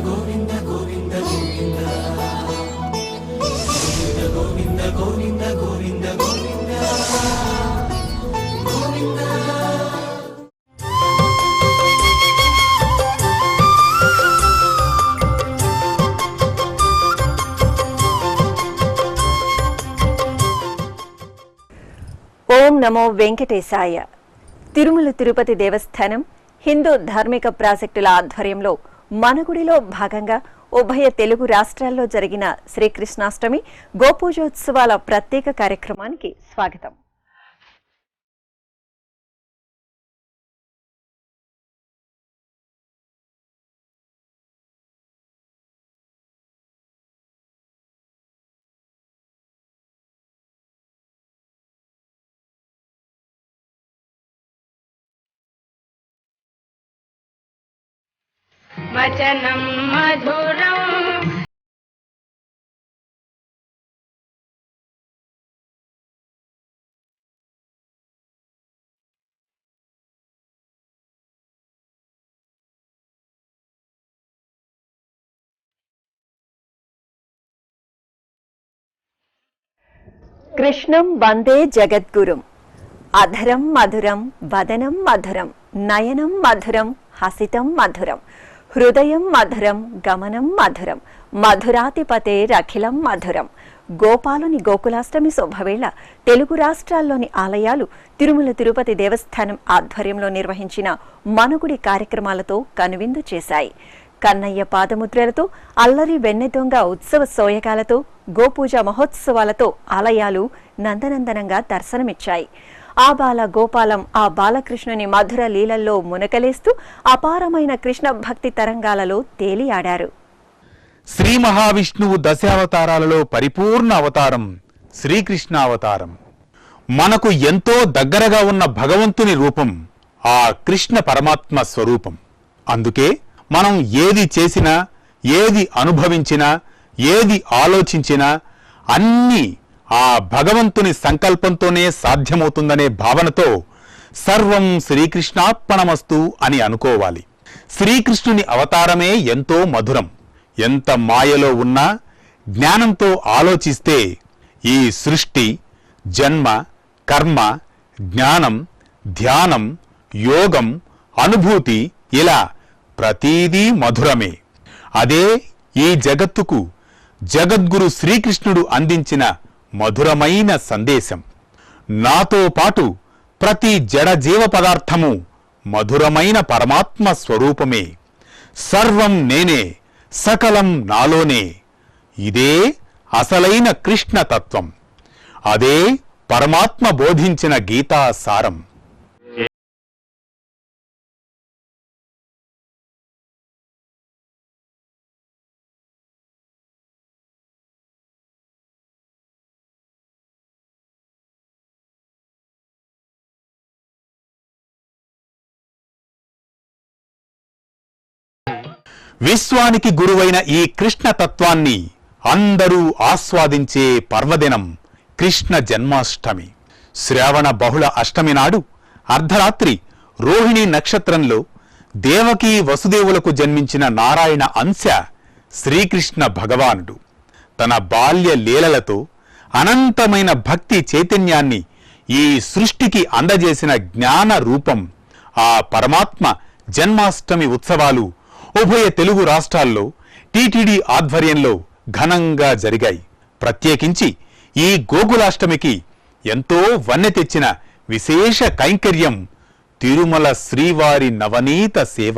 గోవింద గోవింద గోవింద గోవింద గోవింద గోవింద గోవింద గోవింద. ఓం నమో వెంకటేశాయ. తిరుమల తిరుపతి దేవస్థానం హిందూ ధార్మిక ప్రాజెక్టుల ఆధ్వర్యంలో మనగుడిలో భాగంగా ఉభయ తెలుగు రాష్ట్రాల్లో జరిగిన శ్రీకృష్ణాష్టమి గోపూజోత్సవాల ప్రత్యేక కార్యక్రమానికి స్వాగతం. వచనం మధురం కృష్ణం వందే జగద్గురుం. అధరం మధురం వదనం మధురం నయనం మధురం హసితం మధురం హృదయం మధురం గమనం మధురం మధురాతిపతేరఖిలం మధురం. గోపాలుని గోకులాష్టమి శుభవేళ తెలుగు రాష్ట్రాల్లోని ఆలయాలు తిరుమల తిరుపతి దేవస్థానం ఆధ్వర్యంలో నిర్వహించిన మనుగుడి కార్యక్రమాలతో కనువిందు చేశాయి. కన్నయ్య పాదముద్రలతో, అల్లరి వెన్నెదొంగ ఉత్సవ సోయగాలతో, గోపూజ మహోత్సవాలతో ఆలయాలు నందనందనంగా దర్శనమిచ్చాయి. ఆ బాల గోపాలం ఆ బాలకృష్ణుని మధుర లీలల్లో మునకలేస్తూ అపారమైన కృష్ణ భక్తి తరంగాలలో తేలియాడారు. శ్రీ మహావిష్ణువు దశావతారాలలో పరిపూర్ణ అవతారం శ్రీకృష్ణ అవతారం. మనకు ఎంతో దగ్గరగా ఉన్న భగవంతుని రూపం ఆ కృష్ణ పరమాత్మ స్వరూపం. అందుకే మనం ఏది చేసినా, ఏది అనుభవించినా, ఏది ఆలోచించినా అన్నీ ఆ భగవంతుని సంకల్పంతోనే సాధ్యమవుతుందనే భావనతో సర్వం శ్రీకృష్ణార్పణమస్తు అని అనుకోవాలి. శ్రీకృష్ణుని అవతారమే ఎంతో మధురం. ఎంత మాయలో ఉన్నా జ్ఞానంతో ఆలోచిస్తే ఈ సృష్టి, జన్మ, కర్మ, జ్ఞానం, ధ్యానం, యోగం, అనుభూతి ఇలా ప్రతీదీ మధురమే. అదే ఈ జగత్తుకు జగద్గురు శ్రీకృష్ణుడు అందించిన మధురమైన సందేశం. నాతో పాటు ప్రతి జడ జీవ పదార్థము మధురమైన పరమాత్మ స్వరూపమే. సర్వం నేనే, సకలం నాలోనే. ఇదే అసలైన కృష్ణ తత్వం. అదే పరమాత్మ బోధించిన గీతా సారం. విశ్వానికి గురువైన ఈ కృష్ణ తత్వాన్ని అందరూ ఆస్వాదించే పర్వదినం కృష్ణ జన్మాష్టమి. శ్రావణ బహుళ అష్టమి నాడు అర్ధరాత్రి రోహిణి నక్షత్రంలో దేవకీ వసుదేవులకు జన్మించిన నారాయణ అంశ శ్రీకృష్ణ భగవానుడు తన బాల్య లీలలతో అనంతమైన భక్తి చైతన్యాన్ని ఈ సృష్టికి అందజేసిన జ్ఞాన రూపం ఆ పరమాత్మ జన్మాష్టమి ఉత్సవాలు ఉభయ తెలుగు రాష్ట్రాల్లో టీటీడీ ఆధ్వర్యంలో ఘనంగా జరిగాయి. ప్రత్యేకించి ఈ గోకులాష్టమికి ఎంతో వన్నె తెచ్చిన విశేష కైంకర్యం తిరుమల శ్రీవారి నవనీత సేవ.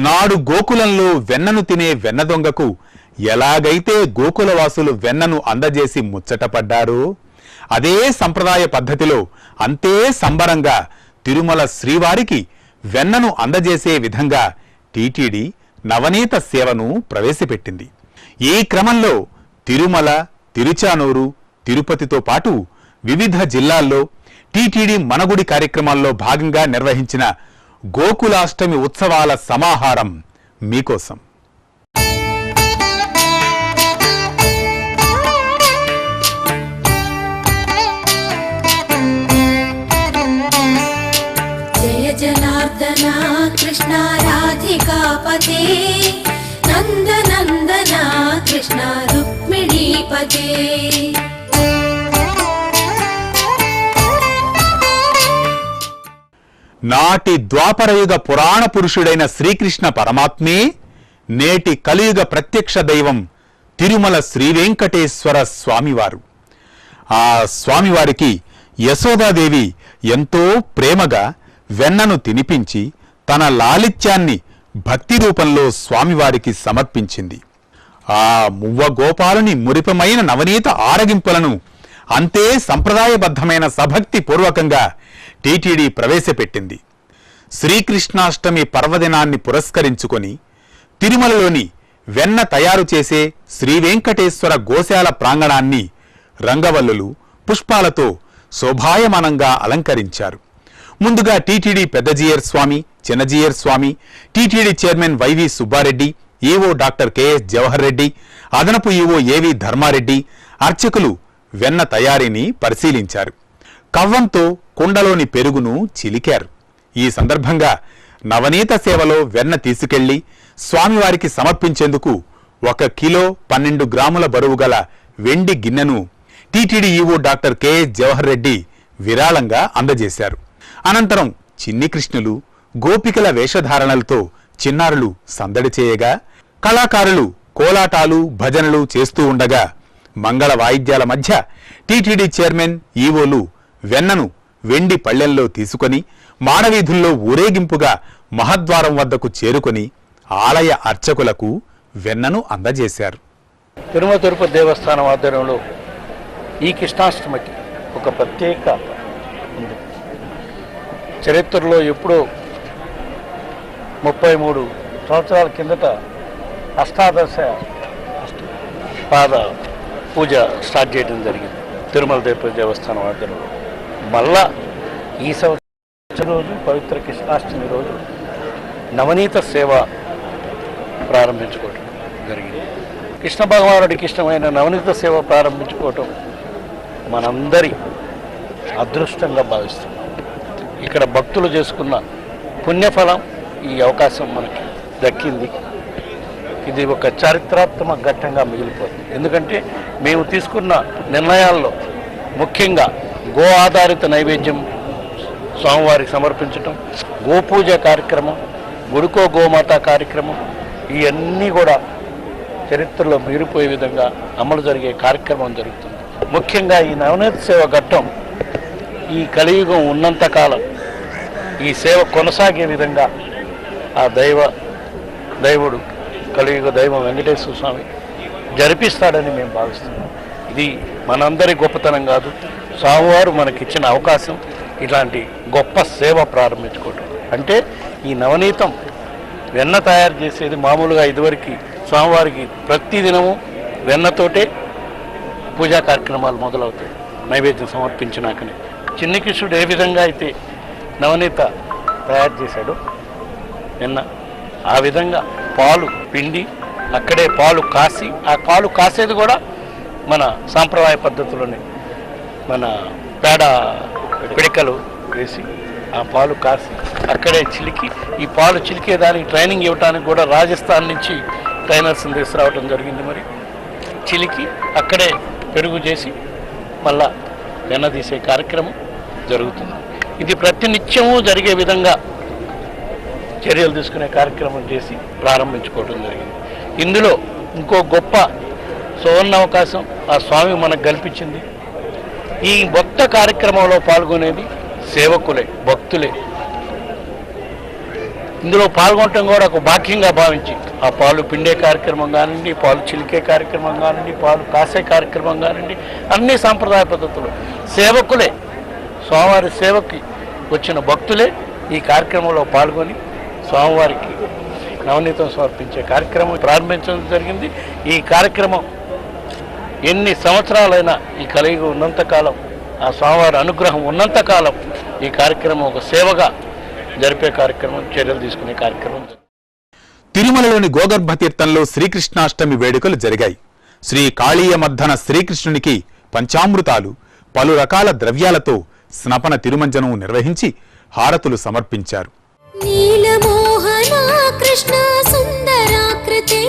నాడు గోకులంలో వెన్నను తినే వెన్నదొంగకు ఎలాగైతే గోకులవాసులు వెన్నను అందజేసి ముచ్చటపడ్డారో అదే సంప్రదాయ పద్ధతిలో అంతే సంబరంగా తిరుమల శ్రీవారికి వెన్నను అందజేసే విధంగా టీటీడీ నవనీత సేవను ప్రవేశపెట్టింది. ఈ క్రమంలో తిరుమల, తిరుచానూరు, తిరుపతితో పాటు వివిధ జిల్లాల్లో టీటీడీ మనగుడి కార్యక్రమాల్లో భాగంగా నిర్వహించిన గోకులాష్టమి ఉత్సవాల సమాహారం మీకోసం. जय जनार्दना कृष्णा राधिकापते నందనందన కృష్ణ రుక్మిణీపతే నాటి ద్వాపరయుగ పురాణ పురుషుడైన శ్రీకృష్ణ పరమాత్మే నేటి కలియుగ ప్రత్యక్ష దైవం తిరుమల శ్రీవేంకటేశ్వర స్వామివారు. ఆ స్వామివారికి యశోదాదేవి ఎంతో ప్రేమగా వెన్నను తినిపించి తన లాలిత్యాన్ని భక్తి రూపంలో స్వామివారికి సమర్పించింది. ఆ మువ్వ గోపాలుని మురిపమైన నవనీత ఆరగింపులను అంతే సంప్రదాయబద్ధమైన సభక్తి పూర్వకంగా టీటీడీ ప్రవేశపెట్టింది. శ్రీకృష్ణాష్టమి పర్వదినాన్ని పురస్కరించుకొని తిరుమలలోని వెన్న తయారు చేసే శ్రీవేంకటేశ్వర గోశాల ప్రాంగణాన్ని రంగవల్లులు పుష్పాలతో శోభాయమానంగా అలంకరించారు. ముందుగా TTD Peddajeeyar Swami, Chinnajeeyar Swami, TTD chairman YV Subbareddy, EO doctor KS Jawahar Reddy, అదనపు ఈవో ఏవి ధర్మారెడ్డి అర్చకులు వెన్న తయారీని పరిశీలించారు. కవ్వంతో కుండలోని పెరుగును చిలికారు. ఈ సందర్భంగా నవనీత సేవలో వెన్న తీసుకెళ్లి స్వామివారికి సమర్పించేందుకు 1 కిలో 12 గ్రాముల బరువు గల వెండి గిన్నెను టీటీడీ ఈవో డాక్టర్ కెఎస్ జవహర్ రెడ్డి విరాళంగా అందజేశారు. అనంతరం చిన్ని కృష్ణులు, గోపికల వేషధారణలతో చిన్నారులు సందడి చేయగా, కళాకారులు కోలాటాలు భజనలు చేస్తూ ఉండగా, మంగళ వాయిద్యాల మధ్య టీటీడీ చైర్మన్, ఈవోలు వెన్నను వెండి పళ్ళెంలో తీసుకొని మాడవీధుల్లో ఊరేగింపుగా మహద్వారం వద్దకు చేరుకొని ఆలయ అర్చకులకు వెన్నను అందజేశారు. తిరుమల తిరుపతి దేవస్థానం ఆధ్వర్యంలో ఈ కృష్ణాష్టమికి ఒక ప్రత్యేక ఉంది. చరిత్రలో ఎప్పుడో 33 సంవత్సరాల కిందట అష్టాదశ పాద పూజ స్టార్ట్ చేయడం జరిగింది తిరుమల తిరుపతి దేవస్థానం ఆధ్వర్యంలో. మళ్ళా ఈ సంవత్సరం రోజు పవిత్ర కృష్ణాష్టమి రోజు నవనీత సేవ ప్రారంభించుకోవటం జరిగింది. కృష్ణ భగవానుడికి ఇష్టమైన నవనీత సేవ ప్రారంభించుకోవటం మనందరి అదృష్టంగా భావిస్తున్నాం. ఇక్కడ భక్తులు చేసుకున్న పుణ్యఫలం ఈ అవకాశం మనకి దక్కింది. ఇది ఒక చారిత్రాత్మక ఘట్టంగా మిగిలిపోతుంది. ఎందుకంటే మేము తీసుకున్న నిర్ణయాల్లో ముఖ్యంగా గో ఆధారిత నైవేద్యం స్వామివారికి సమర్పించటం, గోపూజ కార్యక్రమం, గుడికో గోమాత కార్యక్రమం, ఇవన్నీ కూడా చరిత్రలో మిగిలిపోయే విధంగా అమలు జరిగే కార్యక్రమం జరుగుతుంది. ముఖ్యంగా ఈ నవనీత సేవ ఘట్టం ఈ కలియుగం ఉన్నంతకాలం ఈ సేవ కొనసాగే విధంగా ఆ దైవుడు కలియుగ దైవం వెంకటేశ్వర స్వామి జరిపిస్తాడని మేము భావిస్తున్నాం. ఇది మనందరి గొప్పతనం కాదు, స్వామివారు మనకిచ్చిన అవకాశం ఇలాంటి గొప్ప సేవ ప్రారంభించుకోవటం. అంటే ఈ నవనీతం వెన్న తయారు చేసేది మామూలుగా ఇదివరకు స్వామివారికి ప్రతిదినము వెన్నతోటే పూజా కార్యక్రమాలు మొదలవుతాయి నైవేద్యం సమర్పించినాకనే. చిన్ని కృష్ణుడు ఏ విధంగా అయితే నవనీత తయారు చేశాడో వెన్న, ఆ విధంగా పాలు పిండి అక్కడే పాలు కాసి, ఆ పాలు కాసేది కూడా మన సాంప్రదాయ పద్ధతిలోనే మన పేడ పిడికలు వేసి ఆ పాలు కాసి అక్కడే చిలికి, ఈ పాలు చిలికేదానికి ట్రైనింగ్ ఇవ్వడానికి కూడా రాజస్థాన్ నుంచి ట్రైనర్స్ని తీసుకురావడం జరిగింది. మరి చిలికి అక్కడే పెరుగు చేసి మళ్ళా వెన్న తీసే కార్యక్రమం జరుగుతుంది. ఇది ప్రతినిత్యము జరిగే విధంగా చర్యలు తీసుకునే కార్యక్రమం చేసి ప్రారంభించుకోవడం జరిగింది. ఇందులో ఇంకో గొప్ప సువర్ణావకాశం ఆ స్వామి మనకు కల్పించింది. ఈ భక్త కార్యక్రమంలో పాల్గొనేది సేవకులే, భక్తులే. ఇందులో పాల్గొనటం కూడా ఒక భాగ్యంగా భావించి ఆ పాలు పిండే కార్యక్రమం కానివ్వండి, పాలు చిలికే కార్యక్రమం కానివ్వండి, పాలు కాసే కార్యక్రమం కానివ్వండి, అన్ని సాంప్రదాయ పద్ధతులు సేవకులే, స్వామివారి సేవకి వచ్చిన భక్తులే ఈ కార్యక్రమంలో పాల్గొని స్వామివారికి నవనీతం సమర్పించే కార్యక్రమం ప్రారంభించడం జరిగింది. ఈ కార్యక్రమం ఎన్ని సంవత్సరాలైనా ఈ కలియుగం ఉన్నంతకాలం, ఆ స్వామివారి అనుగ్రహం ఉన్నంతకాలం ఈ కార్యక్రమం ఒక సేవగా జరిపే కార్యక్రమం, చర్యలు తీసుకునే కార్యక్రమం. తిరుమలలోని గోగర్భ తీర్థంలో శ్రీకృష్ణాష్టమి వేడుకలు జరిగాయి. శ్రీ కాళీయమర్ధన శ్రీకృష్ణునికి పంచామృతాలు, పలు రకాల ద్రవ్యాలతో స్నపన తిరుమంజనం నిర్వహించి హారతులు సమర్పించారు. నీలమోహన కృష్ణ సుందరాకృతే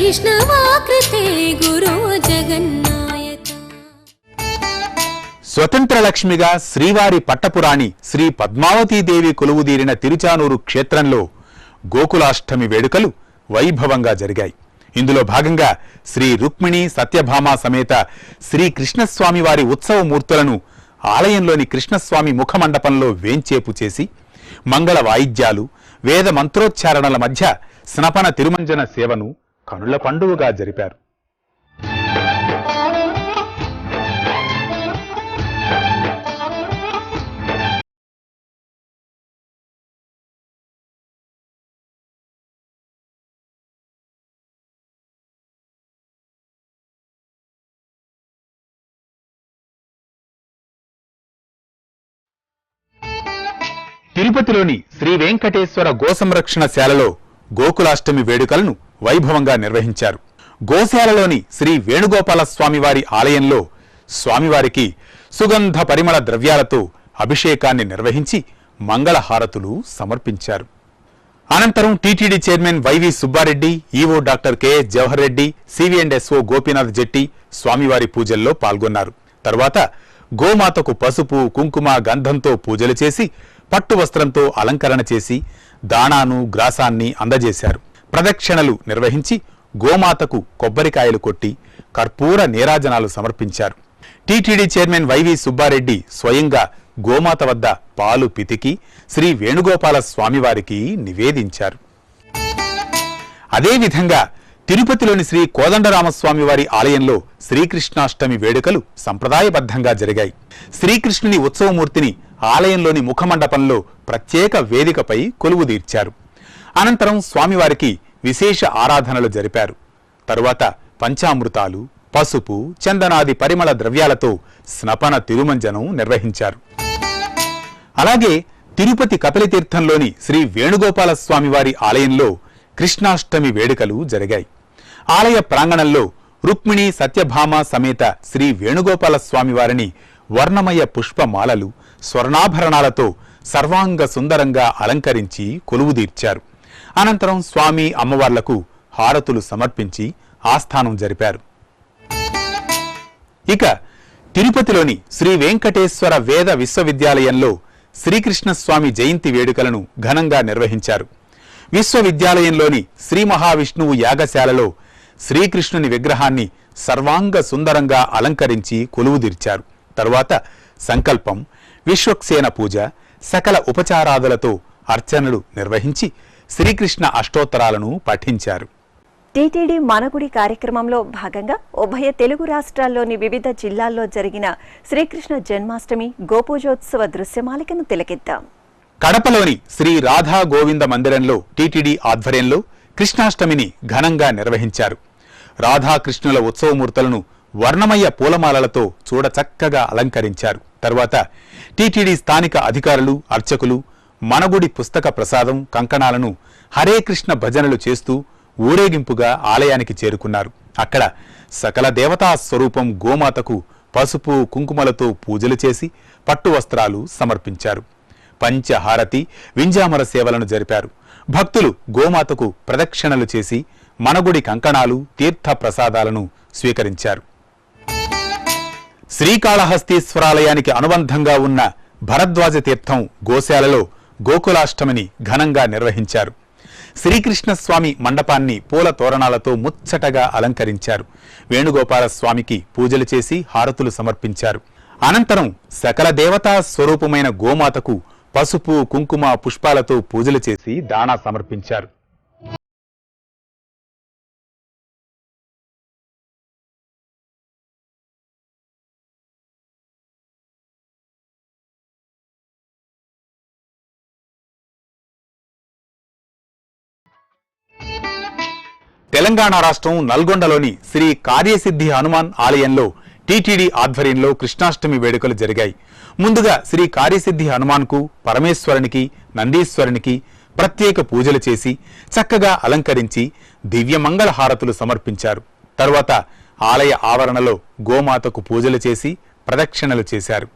వైష్ణవాకృతే గురో జగన్నాయక. స్వతంత్ర లక్ష్మిగా శ్రీవారి పట్టపురాణి శ్రీ పద్మావతీదేవి కొలువుదీరిన తిరుచానూరు క్షేత్రంలో గోకులాష్టమి వేడుకలు వైభవంగా జరిగాయి. ఇందులో భాగంగా శ్రీ రుక్మిణి సత్యభామ సమేత శ్రీ కృష్ణస్వామి వారి ఉత్సవ మూర్తులను ఆలయంలోని కృష్ణస్వామి ముఖమండపంలో వేంచేపు చేసి మంగళ వాయిద్యాలు వేద మంత్రోచ్చారణల మధ్య స్నపన తిరుమంజన సేవను కనుల పండువగా జరిపారు. తిరుపతిలోని శ్రీ వెంకటేశ్వర గోసంరక్షణశాలలో గోకులాష్టమి వేడుకలను వైభవంగా నిర్వహించారు. గోశాలలోని శ్రీ వేణుగోపాల స్వామివారి ఆలయంలో స్వామివారికి సుగంధ పరిమళ ద్రవ్యాలతో అభిషేకాన్ని నిర్వహించి మంగళహారతులు సమర్పించారు. అనంతరం TTD chairman YV Subbareddy, EO doctor KS Jawahar Reddy, CVSO Gopinath Jetti స్వామివారి పూజల్లో పాల్గొన్నారు. తరువాత గోమాతకు పసుపు కుంకుమ గంధంతో పూజలు చేసి పట్టు వస్త్రంతో అలంకరణ చేసి దాణాను గ్రాసాన్ని అందజేశారు. ప్రదక్షిణలు నిర్వహించి గోమాతకు కొబ్బరికాయలు కొట్టి కర్పూర నీరాజనాలు సమర్పించారు. టీటీడీ చైర్మన్ వైవి సుబ్బారెడ్డి స్వయంగా గోమాత వద్ద పాలు పితికి శ్రీ వేణుగోపాల స్వామివారికి నివేదించారు. అదేవిధంగా తిరుపతిలోని శ్రీ కోదండరామస్వామివారి ఆలయంలో శ్రీకృష్ణాష్టమి వేడుకలు సంప్రదాయబద్ధంగా జరిగాయి. శ్రీకృష్ణుని ఉత్సవమూర్తిని ఆలయంలోని ముఖమండపంలో ప్రత్యేక వేదికపై కొలువుదీర్చారు. అనంతరం స్వామివారికి విశేష ఆరాధనలు జరిపారు. తరువాత పంచామృతాలు, పసుపు, చందనాది పరిమళ ద్రవ్యాలతో స్నపన తిరుమంజనం నిర్వహించారు. అలాగే తిరుపతి కపిలతీర్థంలోని శ్రీ వేణుగోపాల స్వామివారి ఆలయంలో కృష్ణాష్టమి వేడుకలు జరిగాయి. ఆలయ ప్రాంగణంలో రుక్మిణి సత్యభామ సమేత శ్రీ వేణుగోపాల స్వామివారిని వర్ణమయ పుష్పమాలలు, స్వర్ణాభరణాలతో సర్వాంగ సుందరంగా అలంకరించి కొలువుదీర్చారు. అనంతరం స్వామి అమ్మవార్లకు హారతులు సమర్పించి ఆస్థానం జరిపారు. ఇక తిరుపతిలోని శ్రీ వెంకటేశ్వర వేద విశ్వవిద్యాలయంలో శ్రీకృష్ణస్వామి జయంతి వేడుకలను ఘనంగా నిర్వహించారు. విశ్వవిద్యాలయంలోని శ్రీ మహావిష్ణువు యాగశాలలో శ్రీకృష్ణుని విగ్రహాన్ని సర్వాంగ సుందరంగా అలంకరించి కొలువుదీర్చారు. తరువాత సంకల్పం, విశ్వక్సేన పూజ, సకల ఉపచారాదులతో అర్చనలు నిర్వహించి శ్రీకృష్ణ అష్టోత్తరాలను పఠించారు. టీటీడీ మనగుడి కార్యక్రమంలో భాగంగా ఉభయ తెలుగు రాష్ట్రాల్లోని వివిధ జిల్లాల్లో జరిగిన శ్రీకృష్ణ జన్మాష్టమి గోపూజోత్సవ దృశ్యమాలికను తిలకిద్దాం. కడపలోని శ్రీ రాధా గోవింద మందిరంలో టీటీడీ ఆధ్వర్యంలో కృష్ణాష్టమిని ఘనంగా నిర్వహించారు. రాధాకృష్ణుల ఉత్సవమూర్తులను వర్ణమయ పూలమాలలతో చూడచక్కగా అలంకరించారు. తర్వాత టీటీడీ స్థానిక అధికారులు, అర్చకులు మనగుడి పుస్తక ప్రసాదం, కంకణాలను హరే కృష్ణ భజనలు చేస్తూ ఊరేగింపుగా ఆలయానికి చేరుకున్నారు. అక్కడ సకల దేవతా స్వరూపం గోమాతకు పసుపు కుంకుమలతో పూజలు చేసి పట్టు వస్త్రాలు సమర్పించారు. పంచహారతి, వింజామర సేవలను జరిపారు. భక్తులు గోమాతకు ప్రదక్షిణలు చేసి మనగుడి కంకణాలు, తీర్థ ప్రసాదాలను స్వీకరించారు. శ్రీకాళహస్తీశ్వరాలయానికి అనుబంధంగా ఉన్న భరద్వాజ తీర్థం గోశాలలో గోకులాష్టమిని ఘనంగా నిర్వహించారు. శ్రీకృష్ణస్వామి మండపాన్ని పూల తోరణాలతో ముచ్చటగా అలంకరించారు. వేణుగోపాల స్వామికి పూజలు చేసి హారతులు సమర్పించారు. అనంతరం సకల దేవతా స్వరూపమైన గోమాతకు పసుపు కుంకుమ పుష్పాలతో పూజలు చేసి దాణా సమర్పించారు. తెలంగాణ రాష్ట్రం నల్గొండలోని శ్రీ కార్యసిద్ధి హనుమాన్ ఆలయంలో టీటీడీ ఆధ్వర్యంలో కృష్ణాష్టమి వేడుకలు జరిగాయి. ముందుగా శ్రీ కార్యసిద్ధి హనుమాన్కు, పరమేశ్వరునికి, నందీశ్వరునికి ప్రత్యేక పూజలు చేసి చక్కగా అలంకరించి దివ్యమంగళ హారతులు సమర్పించారు. తరువాత ఆలయ ఆవరణలో గోమాతకు పూజలు చేసి ప్రదక్షిణలు చేశారు.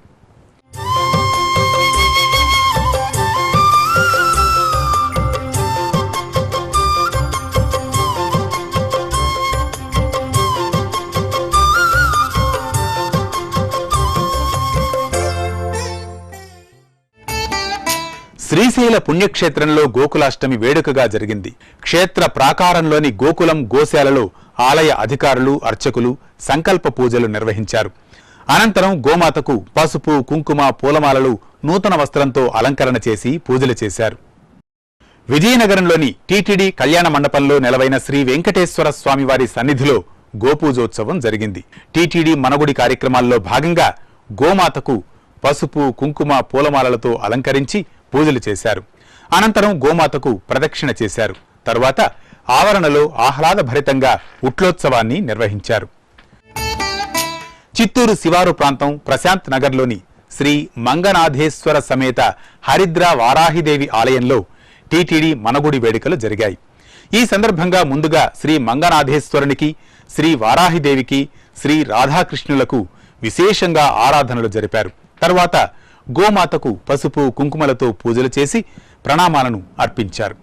శ్రీశైల పుణ్యక్షేత్రంలో గోకులాష్టమి వేడుకగా జరిగింది. క్షేత్ర ప్రాకారంలోని గోకులం గోశాలలో ఆలయ అధికారులు, అర్చకులు సంకల్ప పూజలు నిర్వహించారు. అనంతరం గోమాతకు పసుపు, కుంకుమ, పూలమాలలు, నూతన వస్త్రంతో అలంకరణ చేసి పూజలు చేశారు. విజయనగరంలోని టీటీడీ కళ్యాణ మండపంలో నెలవైన శ్రీ వెంకటేశ్వర స్వామివారి సన్నిధిలో గోపూజోత్సవం జరిగింది. టీటీడీ మనగుడి కార్యక్రమాల్లో భాగంగా గోమాతకు పసుపు, కుంకుమ, పూలమాలలతో అలంకరించి పూజలు చేశారు. అనంతరం గోమాతకు ప్రదక్షిణ చేశారు. తరువాత ఆవరణలో ఆహ్లాదభరితంగా ఉట్లోత్సవాన్ని నిర్వహించారు. చిత్తూరు శివారు ప్రాంతం ప్రశాంత్ నగర్లోని శ్రీ మంగనాథేశ్వర సమేత హరిద్ర వారాహిదేవి ఆలయంలో టీటీడీ మనగుడి వేడుకలు జరిగాయి. ఈ సందర్భంగా ముందుగా శ్రీ మంగనాథేశ్వరునికి, శ్రీ వారాహిదేవికి, శ్రీ రాధాకృష్ణులకు విశేషంగా ఆరాధనలు జరిపారు. తర్వాత గోమాతకు పసుపు, కుంకుమలతో పూజలు చేసి ప్రణామాలను అర్పించారు.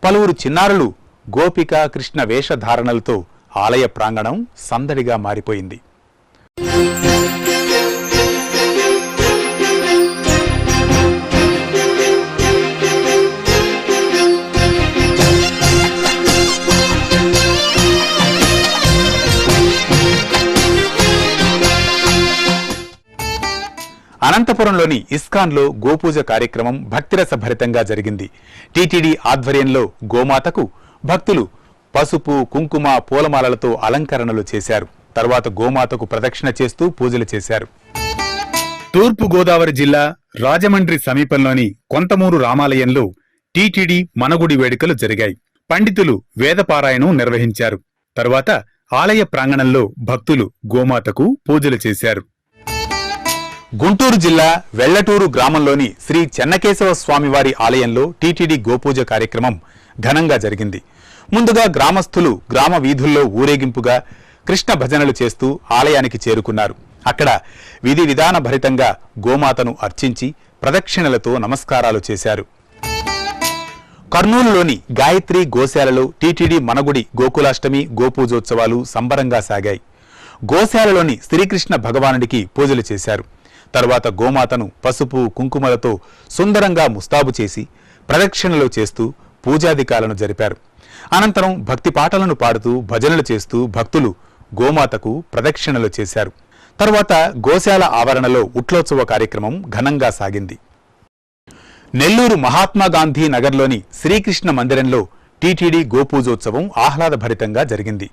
పలువురు చిన్నారులు గోపిక, కృష్ణ వేషధారణలతో ఆలయ ప్రాంగణం సందడిగా మారిపోయింది. అనంతపురంలోని ఇస్కాన్లో గోపూజ కార్యక్రమం భక్తిరస భరితంగా జరిగింది. టీటీడీ ఆధ్వర్యంలో గోమాతకు భక్తులు పసుపు, కుంకుమ, పూలమాలలతో అలంకరణలు చేశారు. తర్వాత గోమాతకు ప్రదక్షిణ చేస్తూ పూజలు చేశారు. తూర్పు గోదావరి జిల్లా రాజమండ్రి సమీపంలోని కొంతమూరు రామాలయంలో టీటీడీ మనగుడి వేడుకలు జరిగాయి. పండితులు వేదపారాయణం నిర్వహించారు. తరువాత ఆలయ ప్రాంగణంలో భక్తులు గోమాతకు పూజలు చేశారు. గుంటూరు జిల్లా వెళ్లటూరు గ్రామంలోని శ్రీ చెన్నకేశవ స్వామివారి ఆలయంలో టీటీడీ గోపూజ కార్యక్రమం ఘనంగా జరిగింది. ముందుగా గ్రామస్తులు గ్రామ వీధుల్లో ఊరేగింపుగా కృష్ణ భజనలు చేస్తూ ఆలయానికి చేరుకున్నారు. అక్కడ విధి విధాన భరితంగా గోమాతను అర్చించి ప్రదక్షిణలతో నమస్కారాలు చేశారు. కర్నూలులోని గాయత్రి గోశాలలో టీటీడీ మనగుడి గోకులాష్టమి గోపూజోత్సవాలు సంబరంగా సాగాయి. గోశాలలోని శ్రీకృష్ణ భగవానుడికి పూజలు చేశారు. తరువాత గోమాతను పసుపు, కుంకుమలతో సుందరంగా ముస్తాబు చేసి ప్రదక్షిణలు చేస్తూ పూజాధికాలను జరిపారు. అనంతరం భక్తి పాటలను పాడుతూ భజనలు చేస్తూ భక్తులు గోమాతకు ప్రదక్షిణలు చేశారు. తరువాత గోశాల ఆవరణలో ఉట్లోత్సవ కార్యక్రమం ఘనంగా సాగింది. నెల్లూరు మహాత్మాగాంధీ నగర్లోని శ్రీకృష్ణ మందిరంలో టీటీడీ గోపూజోత్సవం ఆహ్లాదభరితంగా జరిగింది.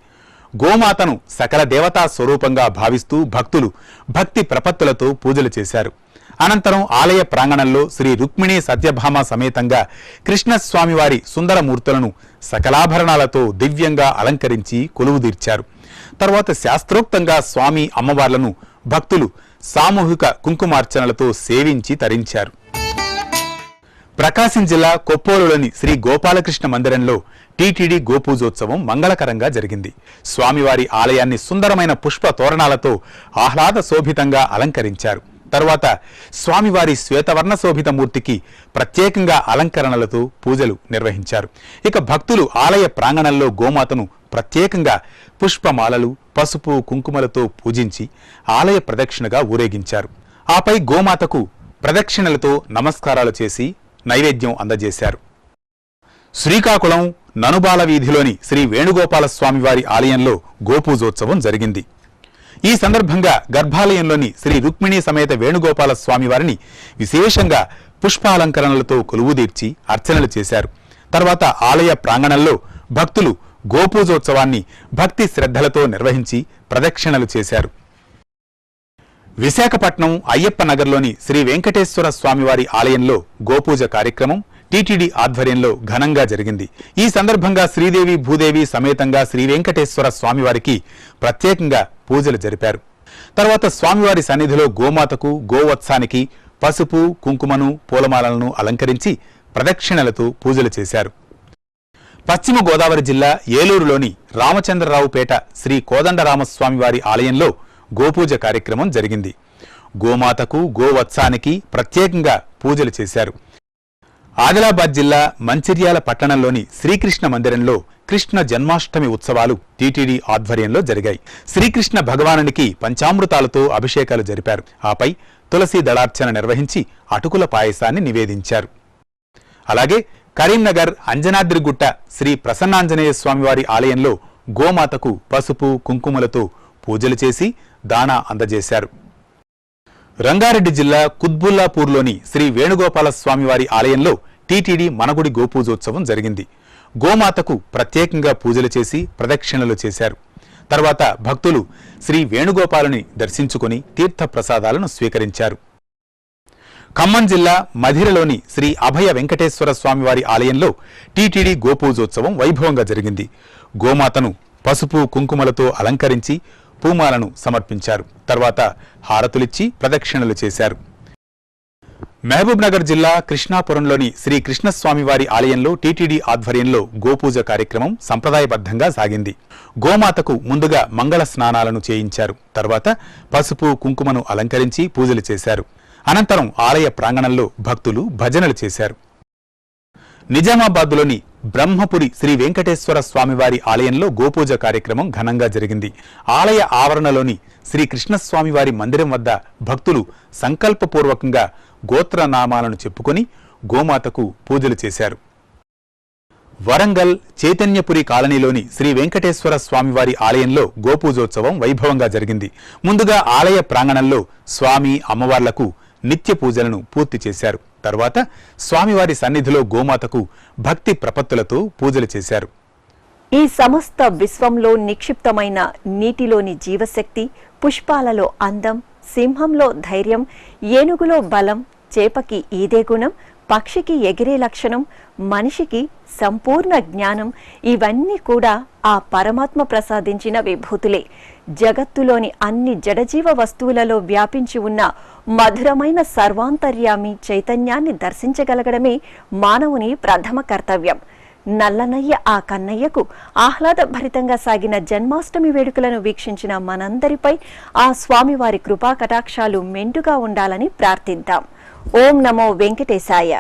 గోమాతను సకల దేవతా స్వరూపంగా భావిస్తూ భక్తులు భక్తి ప్రపత్తులతో పూజలు చేశారు. అనంతరం ఆలయ ప్రాంగణంలో శ్రీ రుక్మిణీ సత్యభామ సమేతంగా కృష్ణస్వామివారి సుందరమూర్తులను సకలాభరణాలతో దివ్యంగా అలంకరించి కొలువుదీర్చారు. తర్వాత శాస్త్రోక్తంగా స్వామి అమ్మవార్లను భక్తులు సామూహిక కుంకుమార్చనలతో సేవించి తరించారు. ప్రకాశం జిల్లా కొప్పోలులోని శ్రీ గోపాలకృష్ణ మందిరంలో టీటీడీ గోపూజోత్సవం మంగళకరంగా జరిగింది. స్వామివారి ఆలయాన్ని సుందరమైన పుష్ప తోరణాలతో ఆహ్లాద శోభితంగా అలంకరించారు. తరువాత స్వామివారి శ్వేతవర్ణ శోభిత మూర్తికి ప్రత్యేకంగా అలంకరణలతో పూజలు నిర్వహించారు. ఇక భక్తులు ఆలయ ప్రాంగణంలో గోమాతను ప్రత్యేకంగా పుష్పమాలలు, పసుపు, కుంకుమలతో పూజించి ఆలయ ప్రదక్షిణగా ఊరేగించారు. ఆపై గోమాతకు ప్రదక్షిణలతో నమస్కారాలు చేసి నైవేద్యం అందజేశారు. శ్రీకాకుళం ననుబాల వీధిలోని శ్రీ వేణుగోపాల స్వామివారి ఆలయంలో గోపూజోత్సవం జరిగింది. ఈ సందర్భంగా గర్భాలయంలోని శ్రీ రుక్మిణీ సమేత వేణుగోపాల స్వామివారిని విశేషంగా పుష్పాలంకరణలతో కొలువుదీర్చి అర్చనలు చేశారు. తర్వాత ఆలయ ప్రాంగణంలో భక్తులు గోపూజోత్సవాన్ని భక్తి శ్రద్ధలతో నిర్వహించి ప్రదక్షిణలు చేశారు. విశాఖపట్నం అయ్యప్ప నగర్లోని శ్రీ వెంకటేశ్వర స్వామివారి ఆలయంలో గోపూజ కార్యక్రమం టీటీడీ ఆధ్వర్యంలో ఘనంగా జరిగింది. ఈ సందర్భంగా శ్రీదేవి భూదేవి సమేతంగా శ్రీ వెంకటేశ్వర స్వామివారికి ప్రత్యేకంగా పూజలు జరిపారు. తర్వాత స్వామివారి సన్నిధిలో గోమాతకు, గోవత్సానికి పసుపు, కుంకుమను, పూలమాలలను అలంకరించి ప్రదక్షిణలతో పూజలు చేశారు. పశ్చిమ గోదావరి జిల్లా ఏలూరులోని రామచంద్రరావుపేట శ్రీ కోదండరామస్వామివారి ఆలయంలో గోపూజ కార్యక్రమం జరిగింది. గోమాతకు, గోవత్సానికి ప్రత్యేకంగా పూజలు చేశారు. ఆదిలాబాద్ జిల్లా మంచిర్యాల పట్టణంలోని శ్రీకృష్ణ మందిరంలో కృష్ణ జన్మాష్టమి ఉత్సవాలు టీటీడీ ఆధ్వర్యంలో జరిగాయి. శ్రీకృష్ణ భగవానునికి పంచామృతాలతో అభిషేకాలు జరిపారు. ఆపై తులసి దళార్చన నిర్వహించి అటుకుల పాయసాన్ని నివేదించారు. అలాగే కరీంనగర్ అంజనాద్రిగుట్ట శ్రీ ప్రసన్నాంజనేయ స్వామివారి ఆలయంలో గోమాతకు పసుపు కుంకుమలతో పూజలు చేసి దానా అందజేశారు. రంగారెడ్డి జిల్లా కుత్బుల్లాపూర్లోని శ్రీ వేణుగోపాల స్వామివారి ఆలయంలో టీటీడీ మనగుడి గోపూజోత్సవం జరిగింది. గోమాతకు ప్రత్యేకంగా పూజలు చేసి ప్రదక్షిణలు చేశారు. తర్వాత భక్తులు శ్రీ వేణుగోపాలుని దర్శించుకుని తీర్థ ప్రసాదాలను స్వీకరించారు. ఖమ్మం జిల్లా మధిరలోని శ్రీ అభయ వెంకటేశ్వర స్వామివారి ఆలయంలో టీటీడీ గోపూజోత్సవం వైభవంగా జరిగింది. గోమాతను పసుపు కుంకుమలతో అలంకరించి పూమాలను సమర్పించారు. తర్వాత హారతులిచ్చి ప్రదక్షిణలు చేశారు. మహబూబ్ నగర్ జిల్లా కృష్ణాపురంలోని శ్రీ కృష్ణస్వామివారి ఆలయంలో టీటీడీ ఆధ్వర్యంలో గోపూజ కార్యక్రమం సంప్రదాయబద్ధంగా సాగింది. గోమాతకు ముందుగా మంగళ స్నానాలను చేయించారు. తర్వాత పసుపు కుంకుమను అలంకరించి పూజలు చేశారు. అనంతరం ఆలయ ప్రాంగణంలో భక్తులు భజనలు చేశారు. నిజామాబాద్లోని బ్రహ్మపురి శ్రీ వెంకటేశ్వర స్వామివారి ఆలయంలో గోపూజ కార్యక్రమం ఘనంగా జరిగింది. ఆలయ ఆవరణలోని శ్రీ కృష్ణస్వామివారి మందిరం వద్ద భక్తులు సంకల్పపూర్వకంగా గోత్రనామాలను చెప్పుకొని గోమాతకు పూజలు చేశారు. వరంగల్ చైతన్యపురి కాలనీలోని శ్రీ వెంకటేశ్వర స్వామివారి ఆలయంలో గోపూజోత్సవం వైభవంగా జరిగింది. ముందుగా ఆలయ ప్రాంగణంలో స్వామి అమ్మవార్లకు నిత్య పూజలను పూర్తి చేశారు. తర్వాత స్వామివారి సన్నిధిలో గోమాతకు భక్తి ప్రపత్తులతో పూజలు చేశారు. ఈ సమస్త విశ్వంలో నిక్షిప్తమైన నీటిలోని జీవశక్తి, పుష్పాలలో అందం, సింహంలో ధైర్యం, ఏనుగులో బలం, చేపకి ఈదే గుణం, పక్షికి ఎగిరే లక్షణం, మనిషికి సంపూర్ణ జ్ఞానం, ఇవన్నీ కూడా ఆ పరమాత్మ ప్రసాదించిన విభూతులే. జగత్తులోని అన్ని జడజీవ వస్తువులలో వ్యాపించి ఉన్న మధురమైన సర్వాంతర్యామి చైతన్యాన్ని దర్శించగలగడమే మానవుని ప్రథమ కర్తవ్యం. నల్లనయ్య ఆ కన్నయ్యకు ఆహ్లాదభరితంగా సాగిన జన్మాష్టమి వేడుకలను వీక్షించిన మనందరిపై ఆ స్వామివారి కృపా కటాక్షాలు మెండుగా ఉండాలని ప్రార్థిద్దాం. ఓం నమో వెంకటేశాయ.